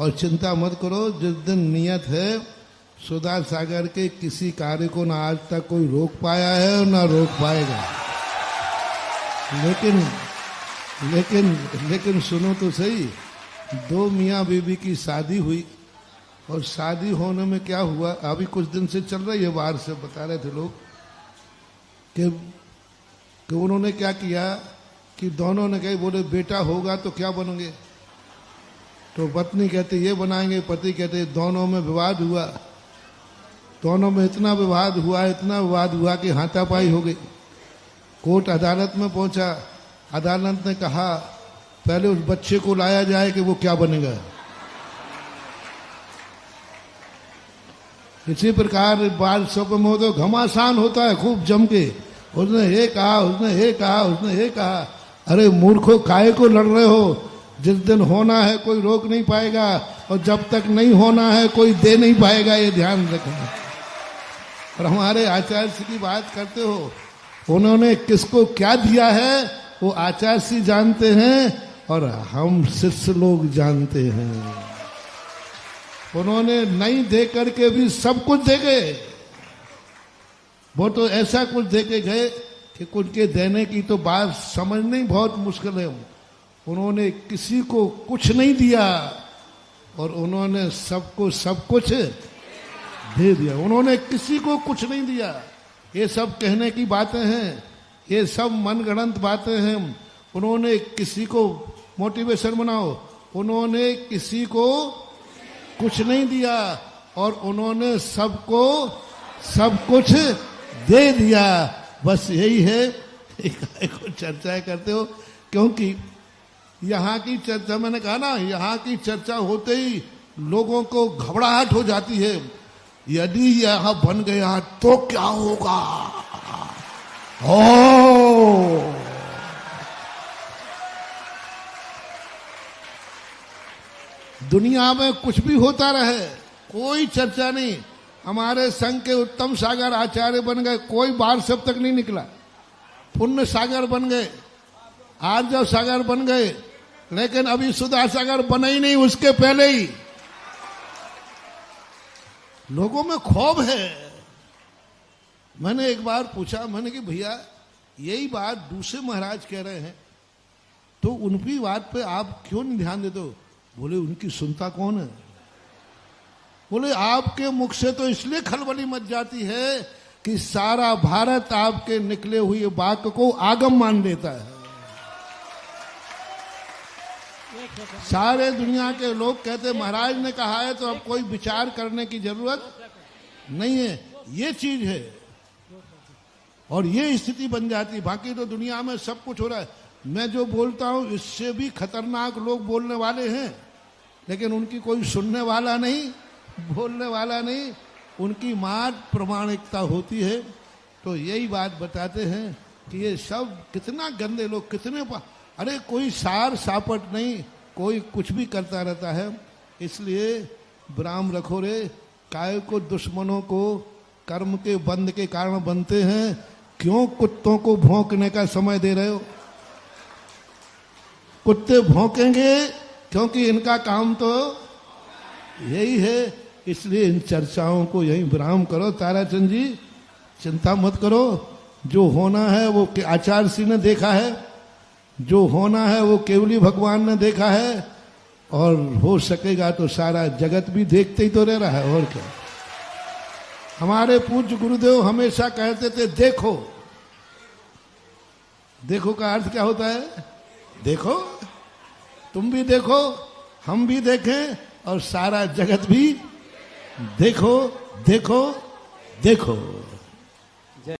और चिंता मत करो, जिस दिन नियत है सुधा सागर के किसी कार्य को ना आज तक कोई रोक पाया है और ना रोक पाएगा। लेकिन सुनो तो सही, दो मियाँ बीबी की शादी हुई और शादी होने में क्या हुआ, अभी कुछ दिन से चल रही है, बाहर से बता रहे थे लोग कि उन्होंने क्या किया कि दोनों ने कही, बोले बेटा होगा तो क्या बनोगे, तो पत्नी कहते ये बनाएंगे, पति कहते, दोनों में विवाद हुआ। दोनों में इतना विवाद हुआ कि हाथापाई हो गई। कोर्ट अदालत में पहुंचा, अदालत ने कहा पहले उस बच्चे को लाया जाए कि वो क्या बनेगा। इसी प्रकार बाल सब में तो घमासान होता है खूब जम के, उसने ये कहा, उसने ये कहा, उसने ये कहा। अरे मूर्खों, काहे को लड़ रहे हो? जिस दिन होना है कोई रोक नहीं पाएगा, और जब तक नहीं होना है कोई दे नहीं पाएगा, ये ध्यान रखना। और हमारे आचार्य जी की बात करते हो, उन्होंने किसको क्या दिया है वो आचार्य जी जानते हैं और हम शिष्य लोग जानते हैं। उन्होंने नहीं दे करके भी सब कुछ दे गए। वो तो ऐसा कुछ दे के गए कि कुछ के देने की तो बात समझना ही बहुत मुश्किल है। उन्होंने किसी को कुछ नहीं दिया और उन्होंने सबको सब कुछ दे दिया। उन्होंने किसी को कुछ नहीं दिया। ये सब कहने की बातें हैं, ये सब मनगढ़ंत बातें हैं। उन्होंने किसी को मोटिवेशन बनाओ, उन्होंने किसी को कुछ नहीं दिया और उन्होंने सबको सब कुछ दे दिया। बस यही है। चर्चाएं करते हो क्योंकि यहाँ की चर्चा, मैंने कहा ना, यहाँ की चर्चा होते ही लोगों को घबराहट हो जाती है। यदि यह बन गया तो क्या होगा? ओ दुनिया में कुछ भी होता रहे, कोई चर्चा नहीं। हमारे संघ के उत्तम सागर आचार्य बन गए, कोई बार सब तक नहीं निकला। पुण्य सागर बन गए, आर्जव सागर बन गए, लेकिन अभी सुधा सागर बना ही नहीं। उसके पहले ही लोगों में खौफ है। मैंने एक बार पूछा, मैंने कि भैया यही बात दूसरे महाराज कह रहे हैं तो उनकी बात पे आप क्यों नहीं ध्यान देते हो? बोले उनकी सुनता कौन है? बोले आपके मुख से तो इसलिए खलबली मच जाती है कि सारा भारत आपके निकले हुए वाक्य को आगम मान लेता है। सारे दुनिया के लोग कहते महाराज ने कहा है तो अब कोई विचार करने की जरूरत नहीं है। ये चीज है और ये स्थिति बन जाती। बाकी तो दुनिया में सब कुछ हो रहा है। मैं जो बोलता हूं इससे भी खतरनाक लोग बोलने वाले हैं, लेकिन उनकी कोई सुनने वाला नहीं, बोलने वाला नहीं। उनकी मात्र प्रामाणिकता होती है। तो यही बात बताते हैं कि ये सब कितना गंदे लोग, कितने अरे कोई सार सापट नहीं, कोई कुछ भी करता रहता है। इसलिए विराम रखो रे। काय को दुश्मनों को कर्म के बंध के कारण बनते हैं, क्यों कुत्तों को भौंकने का समय दे रहे हो? कुत्ते भौंकेंगे क्योंकि इनका काम तो यही है। इसलिए इन चर्चाओं को यही विराम करो। ताराचंद जी चिंता मत करो, जो होना है वो आचार्य जी ने देखा है, जो होना है वो केवली भगवान ने देखा है, और हो सकेगा तो सारा जगत भी देखते ही तो रह रहा है। और क्या? हमारे पूज्य गुरुदेव हमेशा कहते थे देखो। देखो का अर्थ क्या होता है? देखो, तुम भी देखो, हम भी देखें, और सारा जगत भी देखो देखो देखो।